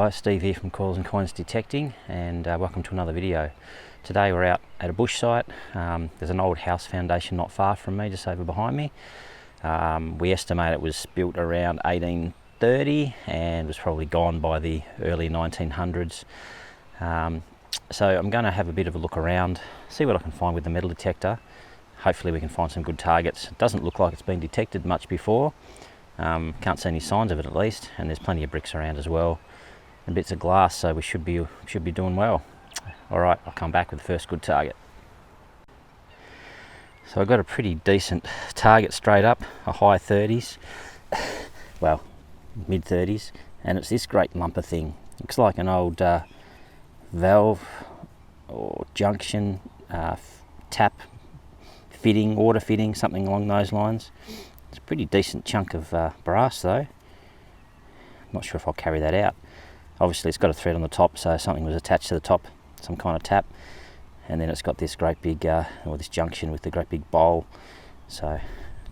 guys, Steve here from Coils and Coins Detecting, and welcome to another video. Today we're out at a bush site. There's an old house foundation not far from me, just over behind me. We estimate it was built around 1830 and was probably gone by the early 1900s. So I'm going to have a bit of a look around, see what I can find with the metal detector. Hopefully we can find some good targets. It doesn't look like it's been detected much before. Can't see any signs of it at least, and there's plenty of bricks around as well and bits of glass, so we should be doing well. Alright, I'll come back with the first good target. So I've got a pretty decent target straight up, a high 30s, well mid 30s, and it's this great lumper thing. Looks like an old valve or junction tap fitting, water fitting, something along those lines. It's a pretty decent chunk of brass though. Not sure if I'll carry that out. Obviously it's got a thread on the top, so something was attached to the top, some kind of tap, and then it's got this great big, or this junction with the great big bowl. So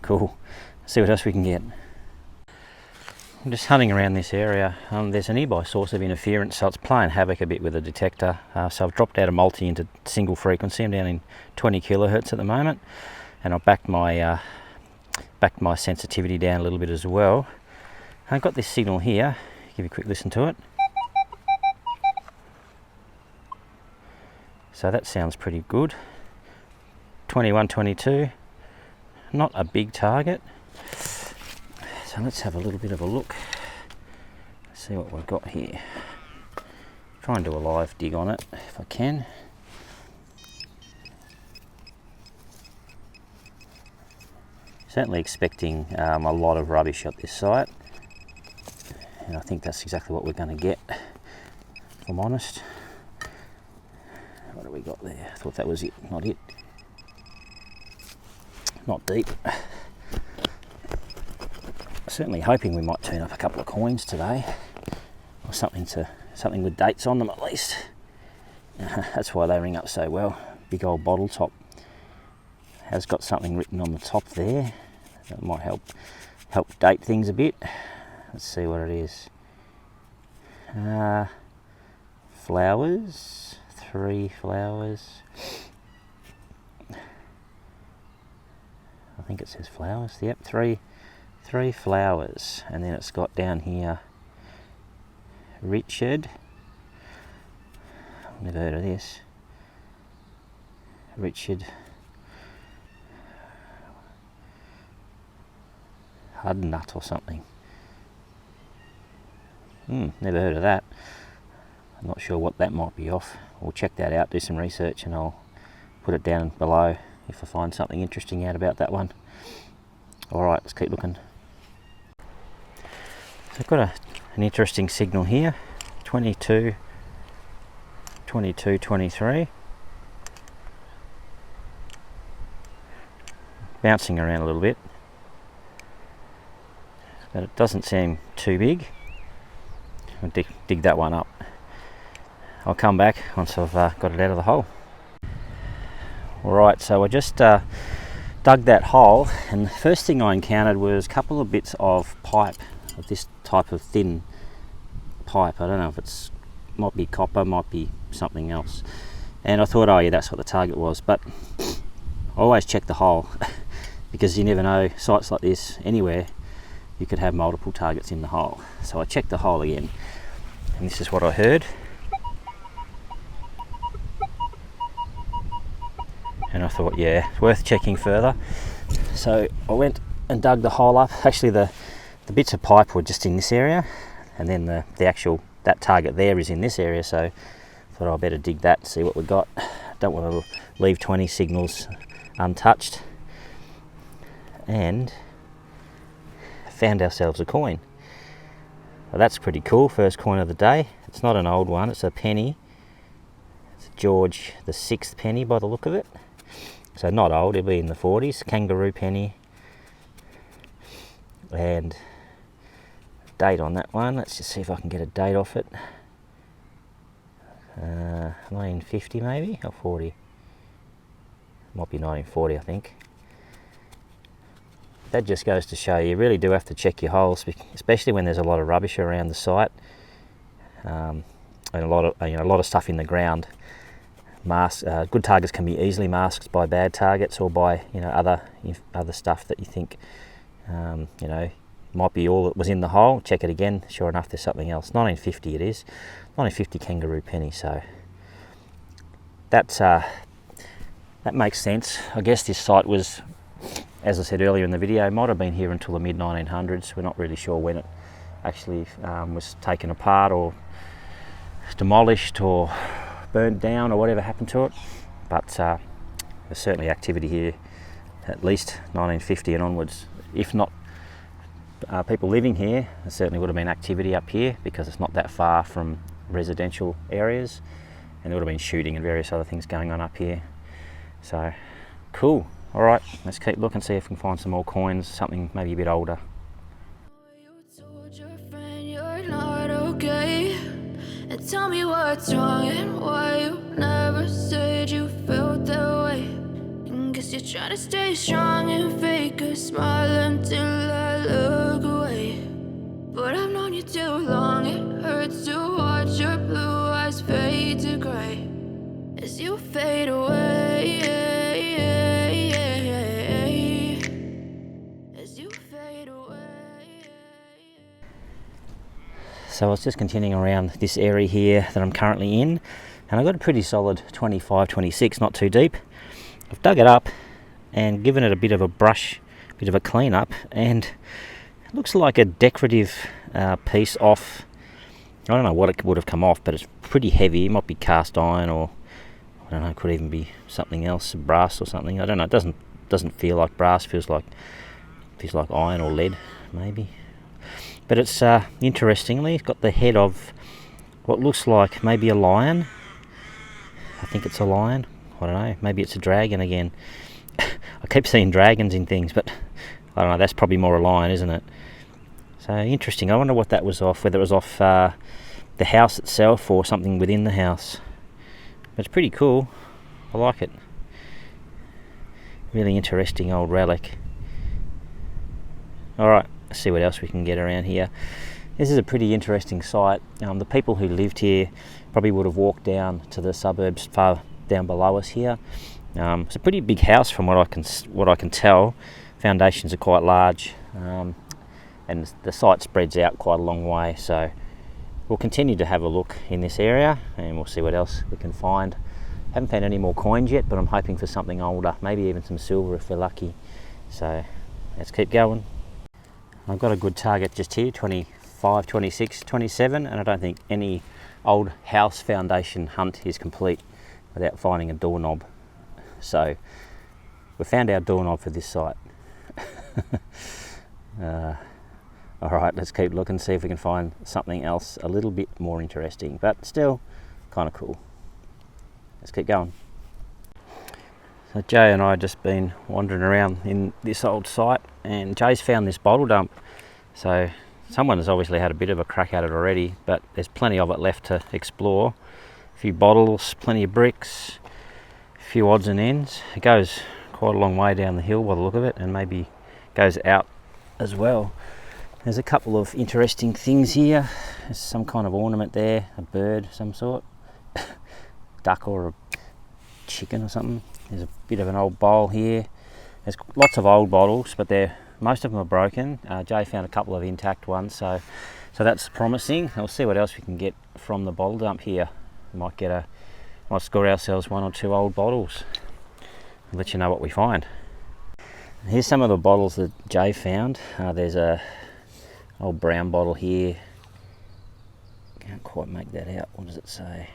cool. Let's see what else we can get. I'm just hunting around this area. There's a nearby source of interference, so it's playing havoc a bit with the detector. So I've dropped out a multi into single frequency. I'm down in 20 kilohertz at the moment, and I've backed my sensitivity down a little bit as well. I've got this signal here. Give you a quick listen to it. So that sounds pretty good. 21, 22. Not a big target. So let's have a little bit of a look. Let's see what we've got here. Try and do a live dig on it if I can. Certainly expecting a lot of rubbish at this site, and I think that's exactly what we're going to get, if I'm honest. What do we got there? I thought that was it, not it. Not deep. Certainly hoping we might turn up a couple of coins today, or something with dates on them at least. That's why they ring up so well. Big old bottle top. Has got something written on the top there that might help date things a bit. Let's see what it is. Flowers, 3 flowers. I think it says flowers. Yep, three flowers, and then it's got down here Richard. Never heard of this. Richard Hudnut or something. Never heard of that. I'm not sure what that might be off. We'll check that out, do some research, and I'll put it down below if I find something interesting out about that one. Alright, let's keep looking. So I've got an interesting signal here. 22, 22, 23. Bouncing around a little bit, but it doesn't seem too big. I'll dig that one up. I'll come back once I've got it out of the hole. Alright, so I just dug that hole, and the first thing I encountered was a couple of bits of pipe, of this type of thin pipe. I don't know if it's, might be copper, might be something else. And I thought, oh yeah, that's what the target was, but I always check the hole because you never know, sites like this, anywhere, you could have multiple targets in the hole. So I checked the hole again, and this is what I heard. And I thought, yeah, it's worth checking further. So I went and dug the hole up. Actually, the bits of pipe were just in this area, and then the actual, that target there is in this area, so I thought I'd better dig that and see what we got. Don't want to leave 20 signals untouched. And found ourselves a coin. Well, that's pretty cool. First coin of the day. It's not an old one, it's a penny. It's George the 6th penny by the look of it. So not old, it'll be in the 40s. Kangaroo penny. And date on that one. Let's just see if I can get a date off it. 1950 maybe, or 40. Might be 1940, I think. That just goes to show you really do have to check your holes, especially when there's a lot of rubbish around the site. and a lot of stuff in the ground. Good targets can be easily masked by bad targets or by other stuff that you think might be all that was in the hole. Check it again. Sure enough, there's something else. 1950 it is. 1950 kangaroo penny. So that makes sense. I guess this site was, as I said earlier in the video, might have been here until the mid 1900s. We're not really sure when it actually was taken apart or demolished or burned down or whatever happened to it. But there's certainly activity here, at least 1950 and onwards. If not people living here, there certainly would have been activity up here because it's not that far from residential areas, and there would have been shooting and various other things going on up here. So cool. All right, let's keep looking, see if we can find some more coins, something maybe a bit older. And tell me what's wrong and why you never said you felt that way. And guess you're trying to stay strong and fake a smile until I look away. But I've known you too long, it hurts to watch your blue eyes fade to grey as you fade away. As you fade away. So I was just continuing around this area here that I'm currently in, and I've got a pretty solid 25, 26, not too deep. I've dug it up and given it a bit of a brush, a bit of a clean up, and it looks like a decorative piece off. I don't know what it would have come off, but it's pretty heavy. It might be cast iron, or I don't know, it could even be something else, brass or something. I don't know. It doesn't feel like brass. Feels like iron or lead, maybe. But it's interestingly, it's got the head of what looks like maybe a lion. I think it's a lion. I don't know. Maybe it's a dragon again. I keep seeing dragons in things, but I don't know. That's probably more a lion, isn't it? So interesting. I wonder what that was off. Whether it was off the house itself or something within the house. But it's pretty cool. I like it. Really interesting old relic. All right. See what else we can get around here. This is a pretty interesting site. The people who lived here probably would have walked down to the suburbs far down below us here. It's a pretty big house from what I can tell. Foundations are quite large, and the site spreads out quite a long way. So we'll continue to have a look in this area, and we'll see what else we can find. Haven't found any more coins yet, but I'm hoping for something older, maybe even some silver if we're lucky. So let's keep going. I've got a good target just here, 25, 26, 27, and I don't think any old house foundation hunt is complete without finding a doorknob. So we found our doorknob for this site. All right, let's keep looking, see if we can find something else a little bit more interesting, but still kind of cool. Let's keep going. So Jay and I have just been wandering around in this old site, and Jay's found this bottle dump. So someone has obviously had a bit of a crack at it already, but there's plenty of it left to explore. A few bottles, plenty of bricks, a few odds and ends. It goes quite a long way down the hill by the look of it, and maybe goes out as well. There's a couple of interesting things here. There's some kind of ornament there, a bird of some sort, duck or a chicken or something. There's a bit of an old bowl here. There's lots of old bottles, but most of them are broken. Jay found a couple of intact ones, so that's promising. We'll see what else we can get from the bottle dump here. We might score ourselves one or two old bottles. I'll let you know what we find. Here's some of the bottles that Jay found. There's a old brown bottle here. Can't quite make that out. What does it say?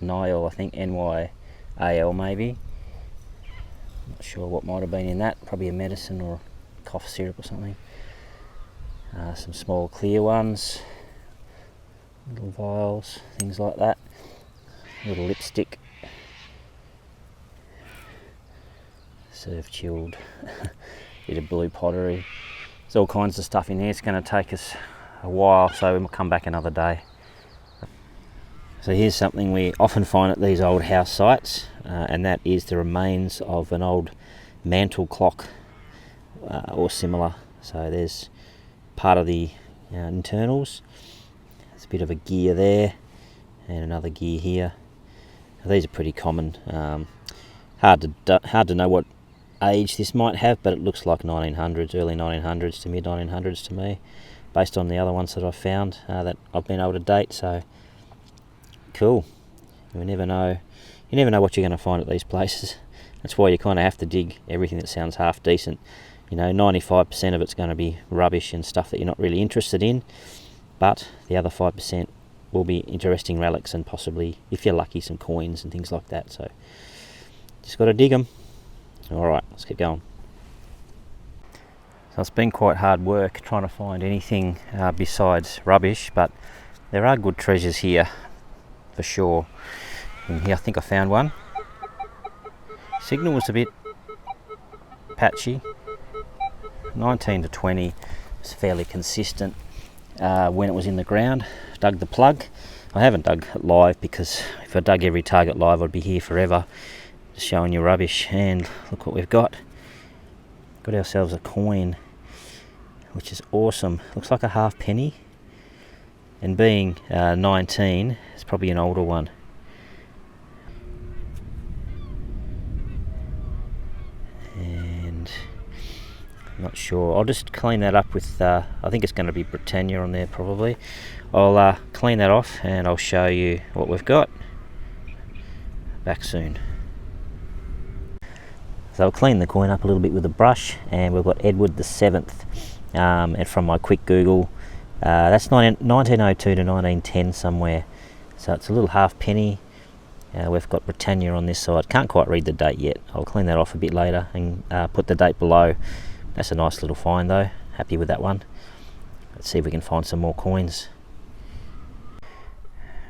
Niall, I think, N-Y-A-L maybe. Not sure what might have been in that. Probably a medicine or cough syrup or something. Some small clear ones. Little vials, things like that. Little lipstick. Serve chilled. Bit of blue pottery. There's all kinds of stuff in there. It's going to take us a while, so we'll come back another day. So here's something we often find at these old house sites, and that is the remains of an old mantle clock or similar. So there's part of the internals, a bit of a gear there, and another gear here. These are pretty common. Hard to know what age this might have, but it looks like 1900s, early 1900s to mid 1900s to me, based on the other ones that I've found that I've been able to date. So cool. You never know what you're going to find at these places. That's why you kind of have to dig everything that sounds half decent. You know, 95% of it's going to be rubbish and stuff that you're not really interested in, but the other 5% will be interesting relics and possibly, if you're lucky, some coins and things like that. So just got to dig them. Alright, let's keep going. So it's been quite hard work trying to find anything besides rubbish, but there are good treasures here for sure. And here I think I found one. Signal was a bit patchy. 19 to 20 was fairly consistent when it was in the ground. Dug the plug. I haven't dug it live, because if I dug every target live I'd be here forever just showing you rubbish. And look what we've got. Got ourselves a coin, which is awesome. Looks like a half penny, and being 19, it's probably an older one. And I'm not sure. I'll just clean that up with, I think it's going to be Britannia on there probably. I'll clean that off and I'll show you what we've got. Back soon. So I'll clean the coin up a little bit with a brush, and we've got Edward the 7th, and from my quick Google, that's 1902 to 1910 somewhere. So it's a little half penny. We've got Britannia on this side. Can't quite read the date yet. I'll clean that off a bit later and put the date below. That's a nice little find though. Happy with that one. Let's see if we can find some more coins.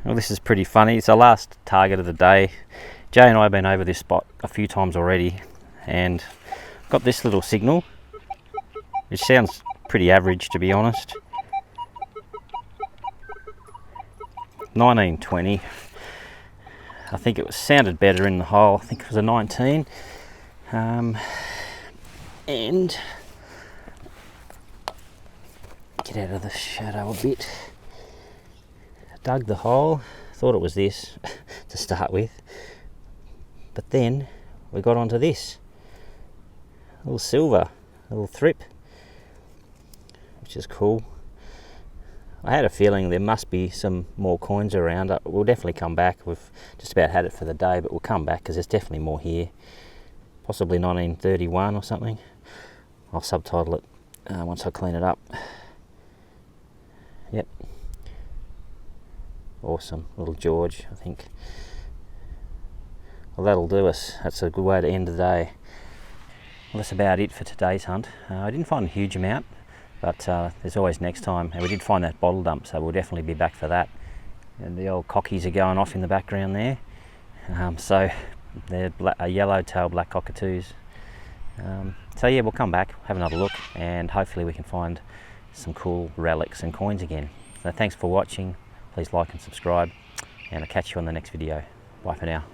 Well, this is pretty funny. It's our last target of the day. Jay and I have been over this spot a few times already, and got this little signal, which sounds pretty average to be honest. 1920. I think it sounded better in the hole. I think it was a 19. And get out of the shadow a bit. Dug the hole. Thought it was this to start with, but then we got onto this. A little silver, a little thrip, which is cool. I had a feeling there must be some more coins around. We'll definitely come back. We've just about had it for the day, but we'll come back because there's definitely more here. Possibly 1931 or something. I'll subtitle it once I clean it up. Yep. Awesome. Little George, I think. Well, that'll do us. That's a good way to end the day. Well, that's about it for today's hunt. I didn't find a huge amount, but there's always next time. And we did find that bottle dump, so we'll definitely be back for that. And the old cockies are going off in the background there. So they're yellow-tailed black cockatoos. So yeah, we'll come back, have another look, and hopefully we can find some cool relics and coins again. So thanks for watching. Please like and subscribe, and I'll catch you on the next video. Bye for now.